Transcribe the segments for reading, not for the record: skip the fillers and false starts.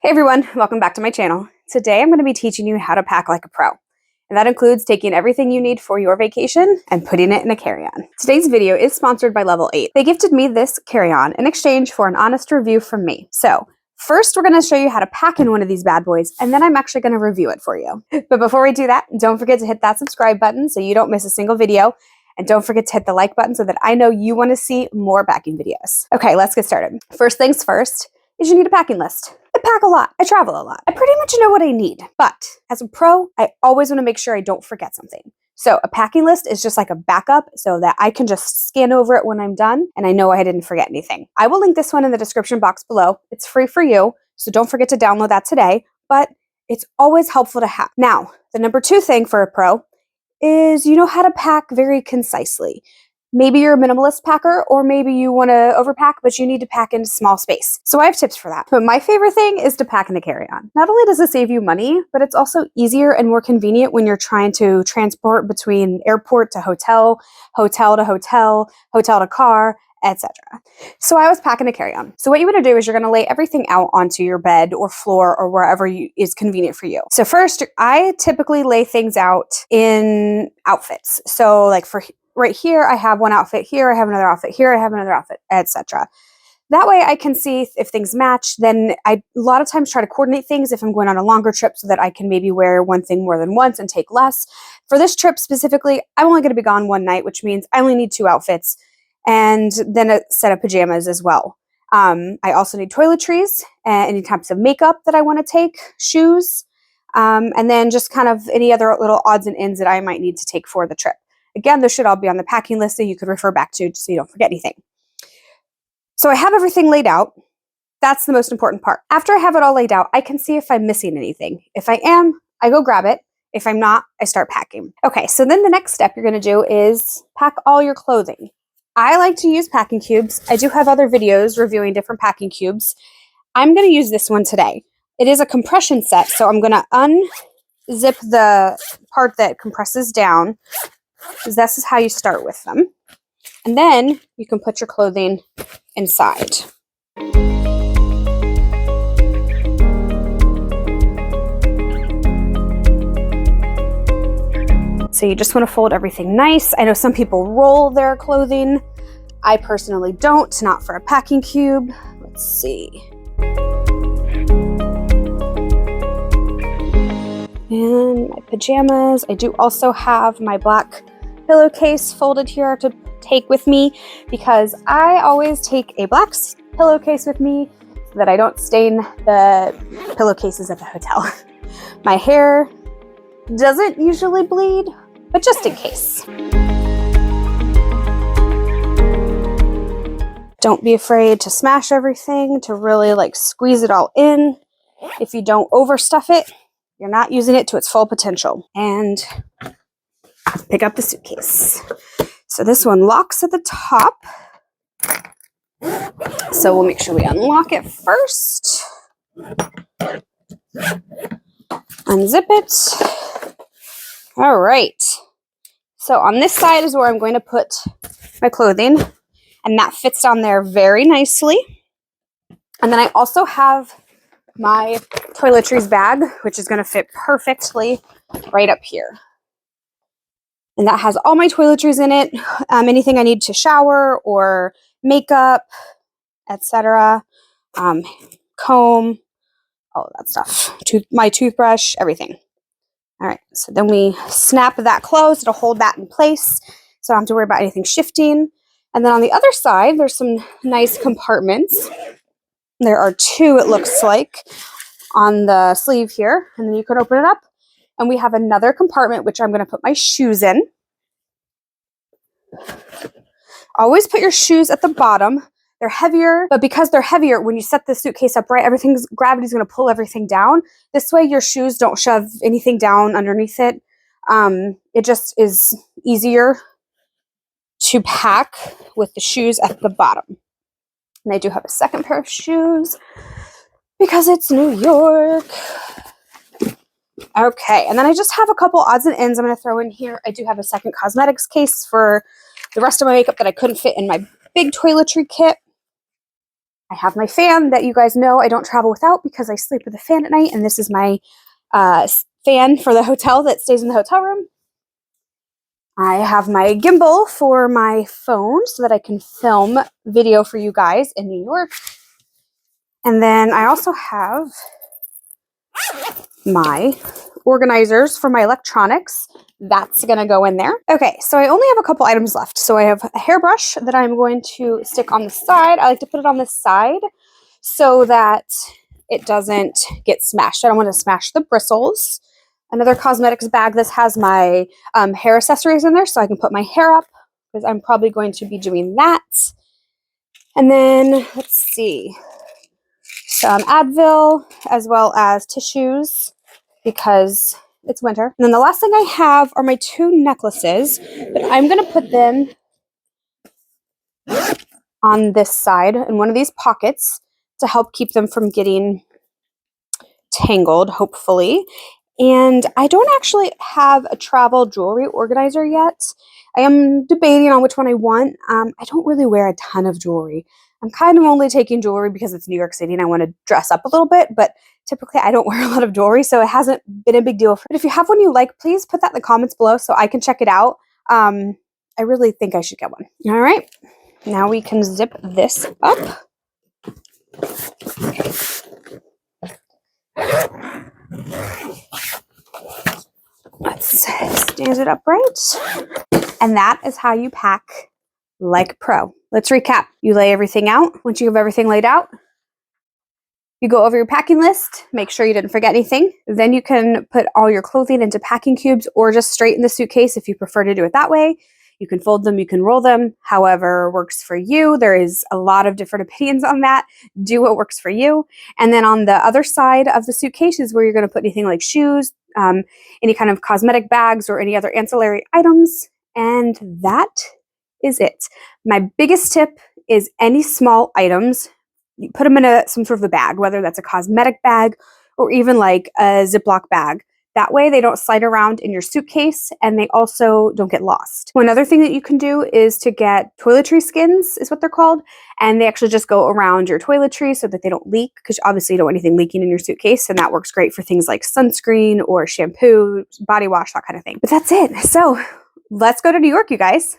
Hey everyone, welcome back to my channel. Today I'm going to be teaching you how to pack like a pro. And that includes taking everything you need for your vacation and putting it in a carry-on. Today's video is sponsored by Level8. They gifted me this carry-on in exchange for an honest review from me. So first we're going to show you how to pack in one of these bad boys, and then I'm actually going to review it for you. But before we do that, don't forget to hit that subscribe button so you don't miss a single video. And don't forget to hit the like button so that I know you want to see more packing videos. Okay, let's get started. First things first is you need a packing list. I pack a lot. I travel a lot. I pretty much know what I need. But as a pro, I always want to make sure I don't forget something. So a packing list is just like a backup so that I can just scan over it when I'm done and I know I didn't forget anything. I will link this one in the description box below. It's free for you, so don't forget to download that today, but it's always helpful to have. Now, the number 2 thing for a pro is you know how to pack very concisely. Maybe you're a minimalist packer, or maybe you want to overpack, but you need to pack in small space. So I have tips for that. But my favorite thing is to pack in the carry-on. Not only does it save you money, but it's also easier and more convenient when you're trying to transport between airport to hotel, hotel to hotel, hotel to car, etc. So I was packing a carry-on. So what you want to do is you're going to lay everything out onto your bed or floor or wherever is convenient for you. So first, I typically lay things out in outfits. So like for right here, I have one outfit here, I have another outfit here, I have another outfit, etc. That way I can see if things match. Then I a lot of times try to coordinate things if I'm going on a longer trip so that I can maybe wear one thing more than once and take less. For this trip specifically, I'm only going to be gone one night, which means I only need 2 outfits and then a set of pajamas as well. I also need toiletries and any types of makeup that I want to take, shoes, and then just kind of any other little odds and ends that I might need to take for the trip. Again, this should all be on the packing list that you could refer back to so you don't forget anything. So I have everything laid out. That's the most important part. After I have it all laid out, I can see if I'm missing anything. If I am, I go grab it. If I'm not, I start packing. Okay, so then the next step you're going to do is pack all your clothing. I like to use packing cubes. I do have other videos reviewing different packing cubes. I'm going to use this one today. It is a compression set, so I'm going to unzip the part that compresses down, because this is how you start with them. And then you can put your clothing inside. So you just want to fold everything nice. I know some people roll their clothing. I personally don't, not for a packing cube. Let's see. And my pajamas. I do also have my black pillowcase folded here to take with me because I always take a black pillowcase with me so that I don't stain the pillowcases at the hotel. My hair doesn't usually bleed, but just in case. Don't be afraid to smash everything, to really like squeeze it all in. If you don't overstuff it, you're not using it to its full potential. And pick up the suitcase. So this one locks at the top. So we'll make sure we unlock it first. Unzip it. All right. So on this side is where I'm going to put my clothing, and that fits down there very nicely. And then I also have my toiletries bag, which is going to fit perfectly right up here. And that has all my toiletries in it, anything I need to shower or makeup, etc. Comb, all of that stuff. My toothbrush, everything. All right, so then we snap that closed to hold that in place so I don't have to worry about anything shifting. And then on the other side, there's some nice compartments. There are 2, it looks like, on the sleeve here. And then you can open it up. And we have another compartment, which I'm going to put my shoes in. Always put your shoes at the bottom. They're heavier, but because they're heavier, when you set the suitcase up right, gravity's going to pull everything down. This way your shoes don't shove anything down underneath it. It just is easier to pack with the shoes at the bottom. And I do have a second pair of shoes because it's New York. Okay, and then I just have a couple odds and ends I'm going to throw in here. I do have a second cosmetics case for the rest of my makeup that I couldn't fit in my big toiletry kit. I have my fan that you guys know I don't travel without because I sleep with a fan at night, and this is my fan for the hotel that stays in the hotel room. I have my gimbal for my phone so that I can film video for you guys in New York. And then I also have my organizers for my electronics. That's gonna go in there. Okay, so I only have a couple items left. So I have a hairbrush that I'm going to stick on the side. I like to put it on the side so that it doesn't get smashed. I don't want to smash the bristles. Another cosmetics bag. This has my hair accessories in there so I can put my hair up because I'm probably going to be doing that. And then, let's see, some Advil as well as tissues because it's winter. And then the last thing I have are my 2 necklaces, but I'm going to put them on this side in one of these pockets to help keep them from getting tangled, hopefully. And I don't actually have a travel jewelry organizer yet. I am debating on which one I want. I don't really wear a ton of jewelry. I'm kind of only taking jewelry because it's New York City and I want to dress up a little bit, but typically I don't wear a lot of jewelry, so it hasn't been a big deal. But if you have one you like, please put that in the comments below so I can check it out. I really think I should get one. All right, now we can zip this up. Let's stand it upright. And that is how you pack like a pro. Let's recap. You lay everything out. Once you have everything laid out, you go over your packing list, make sure you didn't forget anything. Then you can put all your clothing into packing cubes or just straight in the suitcase if you prefer to do it that way. You can fold them, you can roll them, however works for you. There is a lot of different opinions on that. Do what works for you. And then on the other side of the suitcase is where you're going to put anything like shoes, any kind of cosmetic bags or any other ancillary items. And that is it. My biggest tip is any small items, you put them in some sort of a bag, whether that's a cosmetic bag or even like a Ziploc bag. That way they don't slide around in your suitcase and they also don't get lost. One other thing that you can do is to get toiletry skins, is what they're called. And they actually just go around your toiletries so that they don't leak, because obviously you don't want anything leaking in your suitcase. And that works great for things like sunscreen or shampoo, body wash, that kind of thing. But that's it. So let's go to New York, you guys.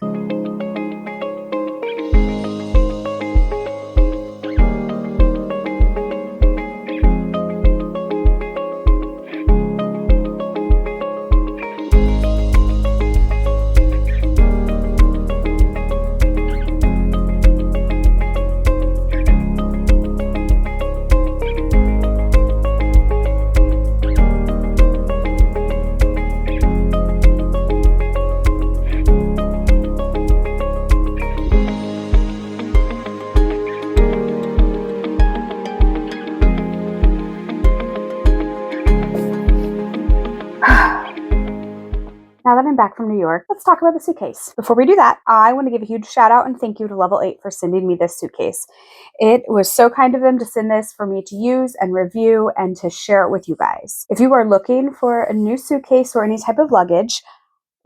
Now that I'm back from New York, let's talk about the suitcase. Before we do that, I want to give a huge shout out and thank you to Level8 for sending me this suitcase. It was so kind of them to send this for me to use and review and to share it with you guys. If you are looking for a new suitcase or any type of luggage,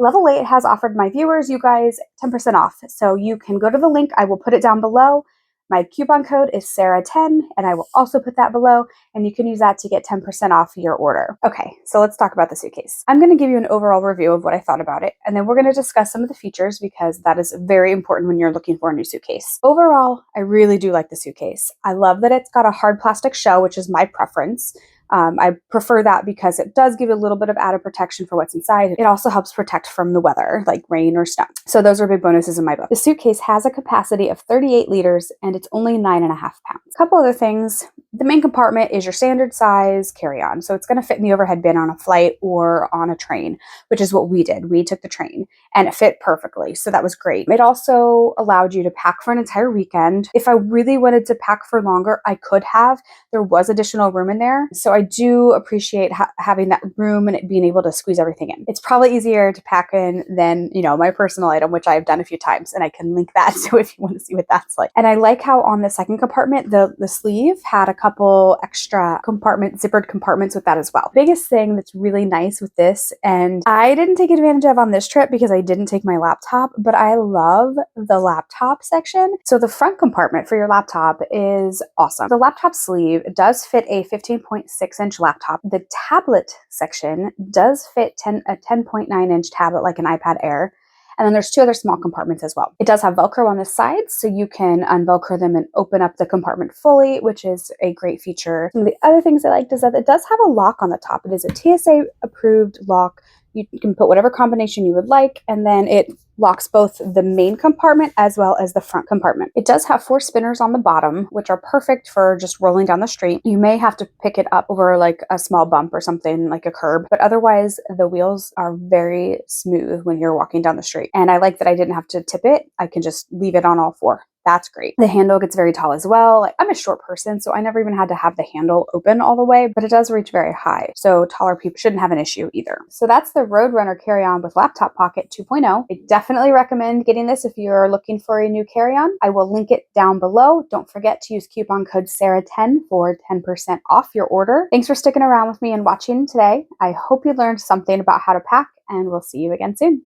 Level8 has offered my viewers, you guys, 10% off. So you can go to the link. I will put it down below. My coupon code is Sarah10, and I will also put that below, and you can use that to get 10% off your order. Okay, so let's talk about the suitcase. I'm going to give you an overall review of what I thought about it, and then we're going to discuss some of the features because that is very important when you're looking for a new suitcase. Overall, I really do like the suitcase. I love that it's got a hard plastic shell, which is my preference. I prefer that because it does give a little bit of added protection for what's inside. It also helps protect from the weather, like rain or snow. So those are big bonuses in my book. The suitcase has a capacity of 38 liters and it's only 9.5 pounds. A couple other things. The main compartment is your standard size carry-on. So it's going to fit in the overhead bin on a flight or on a train, which is what we did. We took the train and it fit perfectly. So that was great. It also allowed you to pack for an entire weekend. If I really wanted to pack for longer, I could have. There was additional room in there. So I do appreciate having that room and it being able to squeeze everything in. It's probably easier to pack in than, you know, my personal item, which I've done a few times, and I can link that so if you want to see what that's like. And I like how on the second compartment, the sleeve had a couple extra zippered compartments with that as well. Biggest thing that's really nice with this, and I didn't take advantage of on this trip because I didn't take my laptop, but I love the laptop section. So the front compartment for your laptop is awesome. The laptop sleeve does fit a 15.6-inch laptop. The tablet section does fit a 10.9-inch tablet like an iPad Air. And then there's two other small compartments as well. It does have Velcro on the sides, so you can unvelcro them and open up the compartment fully, which is a great feature. Some of the other things I liked is that it does have a lock on the top. It is a TSA approved lock. You can put whatever combination you would like, and then it locks both the main compartment as well as the front compartment. It does have 4 spinners on the bottom, which are perfect for just rolling down the street. You may have to pick it up over like a small bump or something like a curb, but otherwise the wheels are very smooth when you're walking down the street. And I like that I didn't have to tip it. I can just leave it on all 4. That's great. The handle gets very tall as well. Like, I'm a short person, so I never even had to have the handle open all the way, but it does reach very high. So taller people shouldn't have an issue either. So that's the Road Runner Carry-On with Laptop Pocket 2.0. I definitely recommend getting this if you're looking for a new carry-on. I will link it down below. Don't forget to use coupon code SARAH10 for 10% off your order. Thanks for sticking around with me and watching today. I hope you learned something about how to pack, and we'll see you again soon.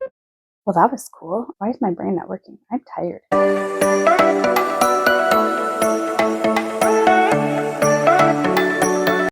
Well, that was cool. Why is my brain not working? I'm tired.